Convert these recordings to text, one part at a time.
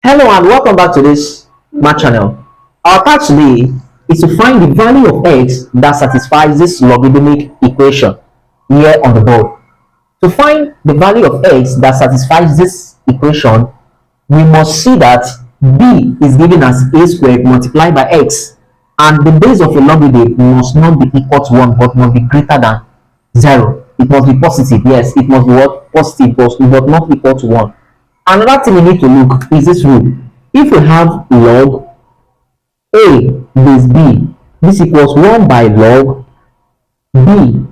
Hello and welcome back to this my channel. Our task today is to find the value of x that satisfies this logarithmic equation here on the board. To find the value of x that satisfies this equation, we must see that b is given as a squared multiplied by x, and the base of a logarithm must not be equal to 1 but must be greater than 0. It must be positive. Yes, it must be what? Positive, but not equal to 1. Another thing we need to look is this rule. If we have log a base b, this equals 1 by log b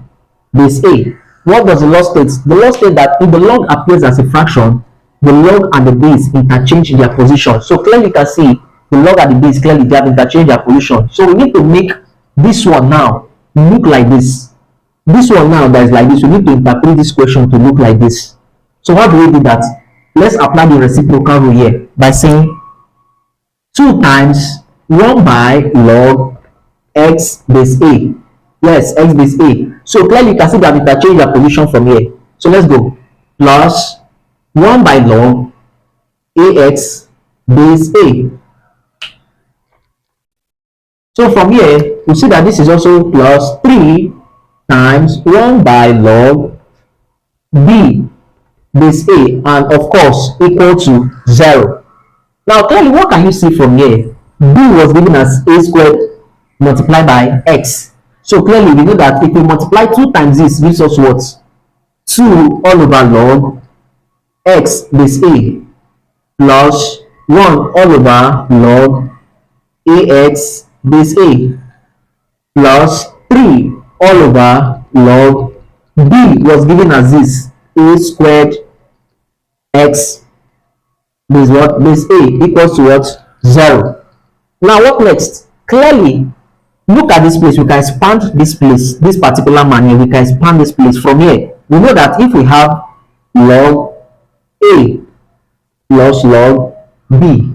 base a. What does the law state? The law states that if the log appears as a fraction, the log and the base interchange their position. So clearly you can see the log and the base, clearly they have interchanged their position. So we need to make this one now look like this. This one now that is like this, we need to interpret this question to look like this. So how do we do that? Let's apply the reciprocal rule here by saying 2 times 1 by log x base a. Yes, x base a. So clearly you can see that we can change the position from here. So let's go. Plus 1 by log ax base a. So from here, we see that this is also plus 3 times 1 by log b base a, and of course equal to 0. Now clearly what can you see from here? B was given as a squared multiplied by x. So clearly we know that if we multiply 2 times this gives us what? 2 all over log x base a plus 1 all over log ax base a plus 3 all over log b was given as this a squared x base what? Base a equals to what? 0. Now what next? Clearly look at this place. We can expand this place, this particular man here, we can expand this place. From here we know that if we have log a plus log b,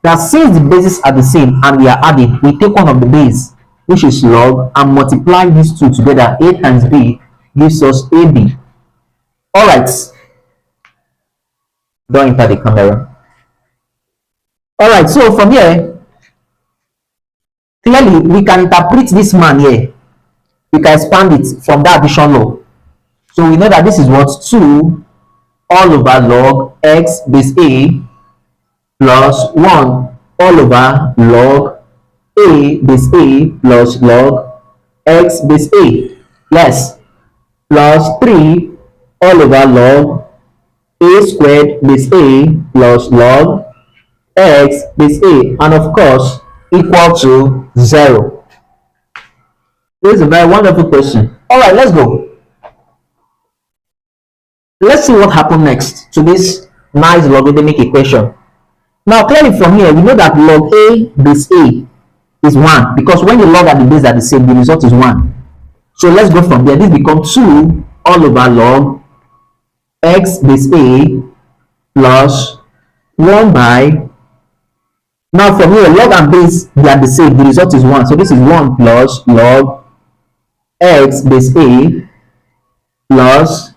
that since the bases are the same and we are adding, we take one of the base, which is log, and multiply these two together. A times b gives us ab. All right, don't enter the camera. All right, so from here clearly we can interpret this man here, we can expand it from the addition law. So we know that this is what? 2 all over log x base a plus 1 all over log a base a plus log x base a. Yes, plus 3 all over log a squared base a plus log x base a, and of course equal to 0. This is a very wonderful question. All right, let's go. Let's see what happened next to this nice logarithmic equation. Now clearly from here we know that log a base a is 1, because when the log and the base are the same, the result is 1. So let's go from there. This becomes 2 all over log x base a plus 1 by, now from here log and base they are the same, the result is 1. So this is 1 plus log x base a plus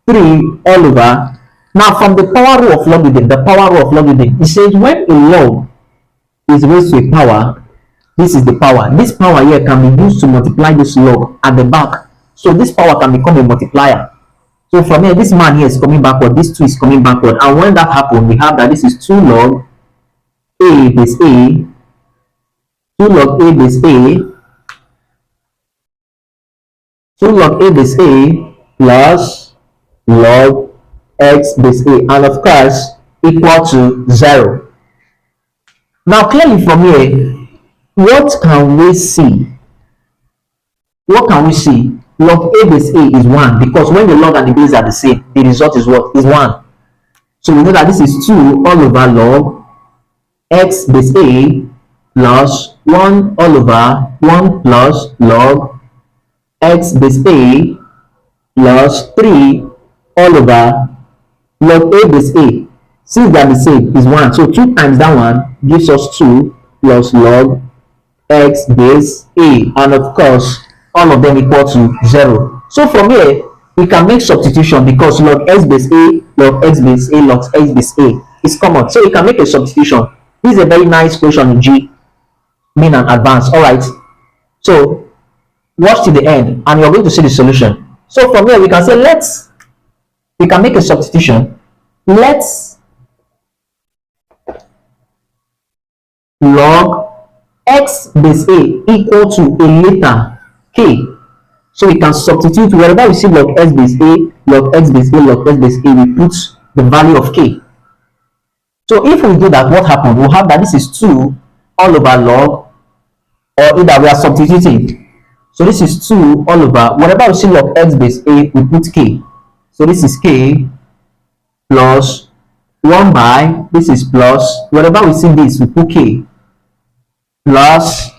3 all over. Now from the power rule of logarithm, the power rule of logarithm, it says when a log is raised to a power, this is the power. This power here can be used to multiply this log at the back. So this power can become a multiplier. So from here, this man here is coming backward, this 2 is coming backward. And when that happens, we have that this is 2 log a base a, 2 log a base a, 2 log a base a plus log x base a, and of course equal to 0. Now clearly from here, what can we see? What can we see? Log a base a is 1, because when the log and the base are the same, the result is what? Is 1. So we know that this is 2 all over log x base a plus 1 all over 1 plus log x base a plus 3 all over log a base a. Since they are the same, is 1. So 2 times that one gives us 2 plus log x base a, and of course all of them equal to 0. So from here we can make substitution because log x base a, log x base a, log x base a is common. So we can make a substitution. This is a very nice question in G, mean and advanced. All right. So watch to the end and you're going to see the solution. So from here we can say we can make a substitution. Let's log x base a equal to a letter k. So we can substitute wherever we see log x base a, log x base a, log x base a, we put the value of k. So if we do that, what happens? We'll have that this is 2 all over log, or either we are substituting. So this is 2 all over, wherever we see log x base a, we put k. So this is k plus 1 by, this is plus, wherever we see this, we put k, plus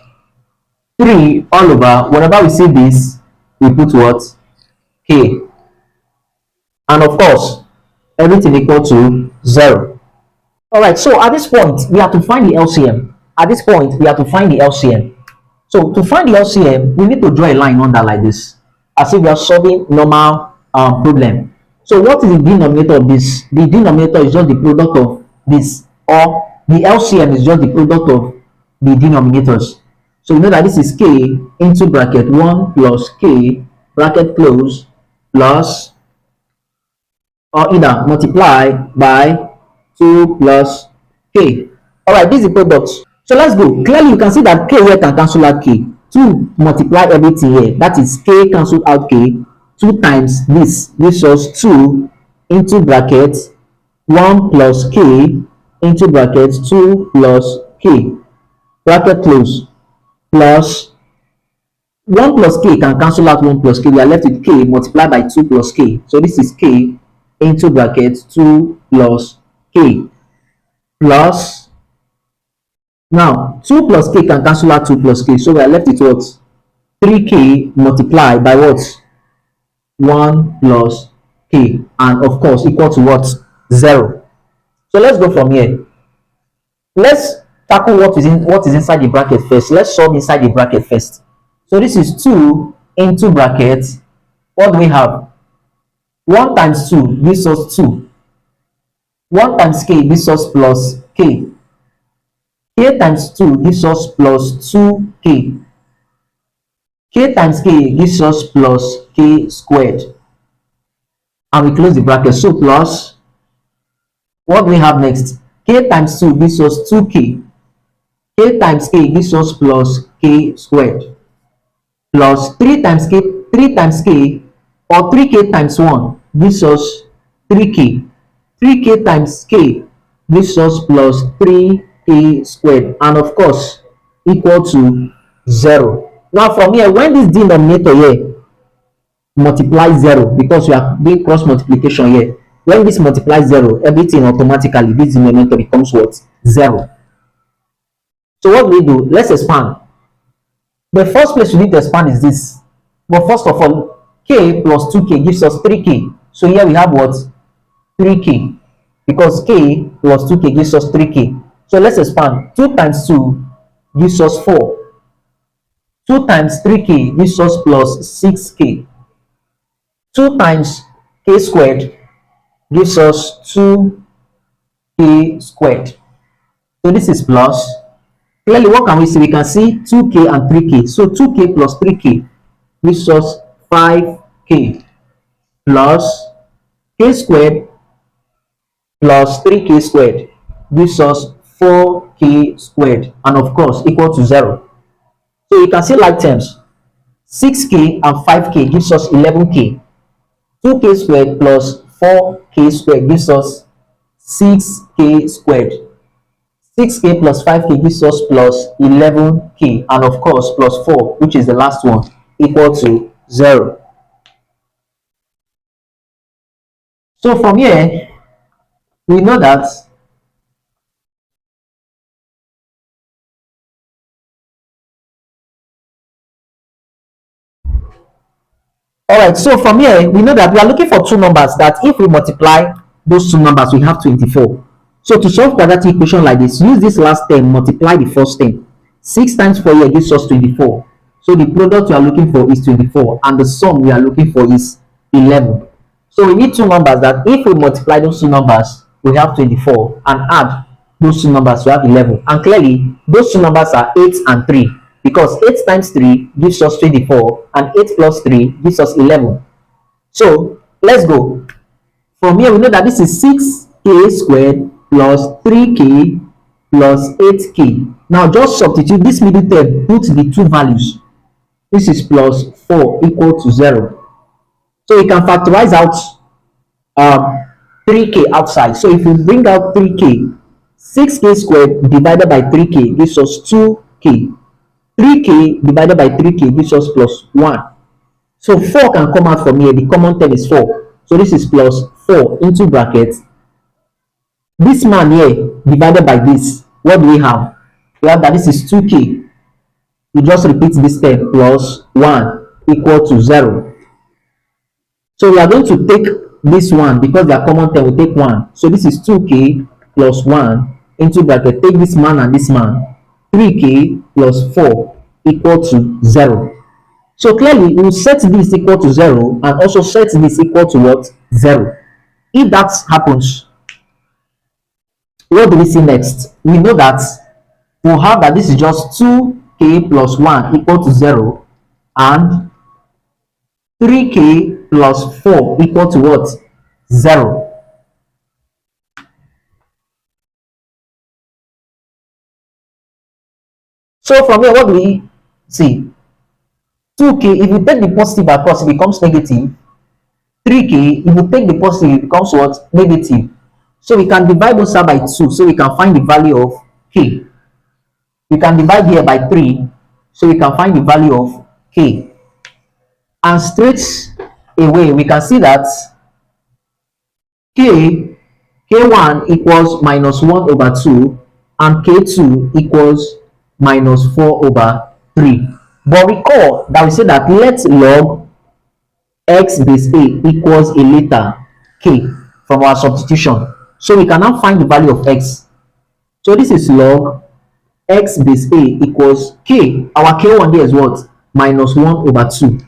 3 all over, whenever we see this, we put what? K. And of course, everything equal to 0. Alright, so at this point, we have to find the LCM. At this point, we have to find the LCM. So to find the LCM, we need to draw a line under like this, as if we are solving normal problem. So what is the denominator of this? The denominator is just the product of this, or the LCM is just the product of the denominators. So we know that this is k into bracket 1 plus k, bracket close, plus, or either multiply by 2 plus k. Alright, this is the product. So let's go. Clearly you can see that k here can cancel out k. 2 multiply everything here. That is k cancel out k. 2 times this gives us 2 into bracket 1 plus k into bracket 2 plus k, bracket close, plus 1 plus k can cancel out 1 plus k. We are left with k multiplied by 2 plus k. So this is k into bracket 2 plus k, plus, now 2 plus k can cancel out 2 plus k. So we are left with what? 3k multiplied by what? 1 plus k, and of course equal to what? 0. So let's go from here. Let's tackle what is inside the bracket first. Let's solve inside the bracket first. So this is 2 into bracket, what do we have? 1 times 2 gives us 2. 1 times k gives us plus k. K times 2 gives us plus 2k. K times k gives us plus k squared. And we close the bracket. So plus, what do we have next? K times 2 gives us 2k. K times k gives us plus k squared. Plus 3 times k, or 3k times 1 gives us 3k. 3k times k gives us plus 3k squared. And of course, equal to 0. Now from here, when this denominator here multiplies 0, because we are doing cross multiplication here, when this multiplies 0, everything automatically, this denominator becomes what? 0. So what do we do? Let's expand. The first place we need to expand is this. But first of all, k plus 2k gives us 3k. So here we have what? 3k. Because k plus 2k gives us 3k. So let's expand. 2 times 2 gives us 4. 2 times 3k gives us plus 6k. 2 times k squared gives us 2k squared. So this is plus. Clearly, what can we see? We can see 2k and 3k. So 2k plus 3k gives us 5k, plus k squared plus 3k squared gives us 4k squared, and of course equal to 0. So you can see like terms. 6k and 5k gives us 11k. 2k squared plus 4k squared gives us 6k squared. 6k plus 5k gives us plus 11k, and of course plus 4, which is the last one, equal to 0. So from here, we know that alright, so from here, we know that we are looking for two numbers that if we multiply those two numbers, we have 24. So to solve quadratic equation like this, use this last term, multiply the first term. 6 times 4 here gives us 24. So the product we are looking for is 24, and the sum we are looking for is 11. So we need two numbers that if we multiply those two numbers, we have 24, and add those two numbers, we have 11. And clearly, those two numbers are 8 and 3, because 8 times 3 gives us 24, and 8 plus 3 gives us 11. So let's go. From here, we know that this is 6k squared plus 3k plus 8k. Now just substitute this middle term, put the two values. This is plus 4 equal to 0. So you can factorize out 3k outside. So if you bring out 3k, 6k squared divided by 3k gives us 2k. 3k divided by 3k gives us plus 1. So 4 can come out from here. The common term is 4. So this is plus 4 into brackets. This man here divided by this, what do we have? We have that this is 2k. You just repeat this term, plus 1 equal to 0. So we are going to take this one, because they are common term, we take 1. So this is 2k plus 1 into bracket. Take this man and this man. 3k plus 4 equal to 0. So clearly, we will set this equal to 0 and also set this equal to what? 0. If that happens, what do we see next? We know that we'll have that this is just 2k plus 1 equal to 0, and 3k plus 4 equal to what? 0. So from here, what do we see? 2k, if you take the positive across, it becomes negative. 3k, if you take the positive, it becomes what? Negative. So we can divide both sides by 2, so we can find the value of k. We can divide here by 3, so we can find the value of k. And straight away, we can see that k1 equals minus 1 over 2, and k2 equals minus 4 over 3. But recall that we said that let log x base a equals a letter k from our substitution. So we can now find the value of x. So this is log x base a equals k. Our k1 there is what? Minus 1 over 2.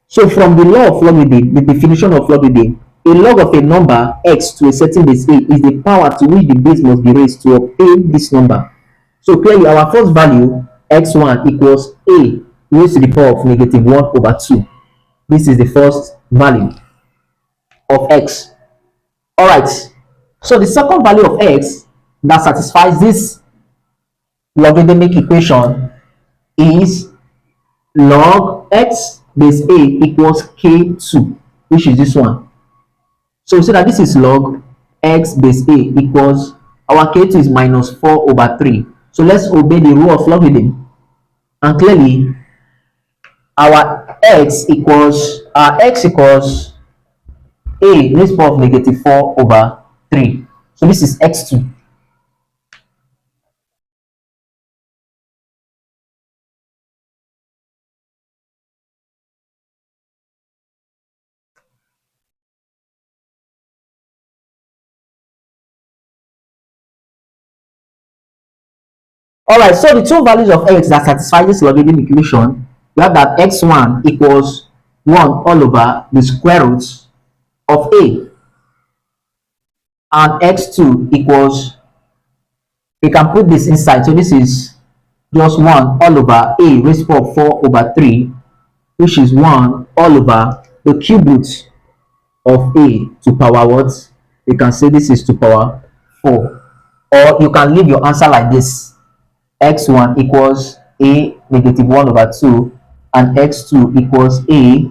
So from the law of logarithm, the definition of logarithm, a log of a number x to a certain base a is the power to which the base must be raised to obtain this number. So clearly our first value, x1 equals a raised to the power of negative 1 over 2. This is the first value of x. Alright, so the second value of x that satisfies this logarithmic equation is log x base a equals k2, which is this one. So we say that this is log x base a equals, our k2 is minus 4 over 3. So let's obey the rule of logarithm, and clearly our x equals a raised to the power of negative 4 over 3. So this is x2. Alright, so the two values of x that satisfy this logarithmic equation, we have that x1 equals 1 all over the square root of a, and x2 equals, we can put this inside, so this is just 1 all over a raised to the power of 4 over 3, which is 1 all over the cube root of a to power what? We can say this is to power 4. Or you can leave your answer like this: x1 equals a negative 1 over 2, and x2 equals a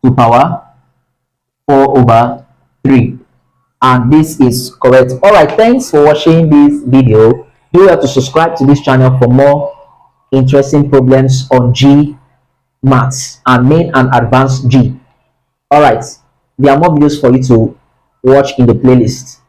to power 4 over 3. And this is correct. Alright, thanks for watching this video. Do have to subscribe to this channel for more interesting problems on G maths and main and advanced G. Alright, there are more videos for you to watch in the playlist.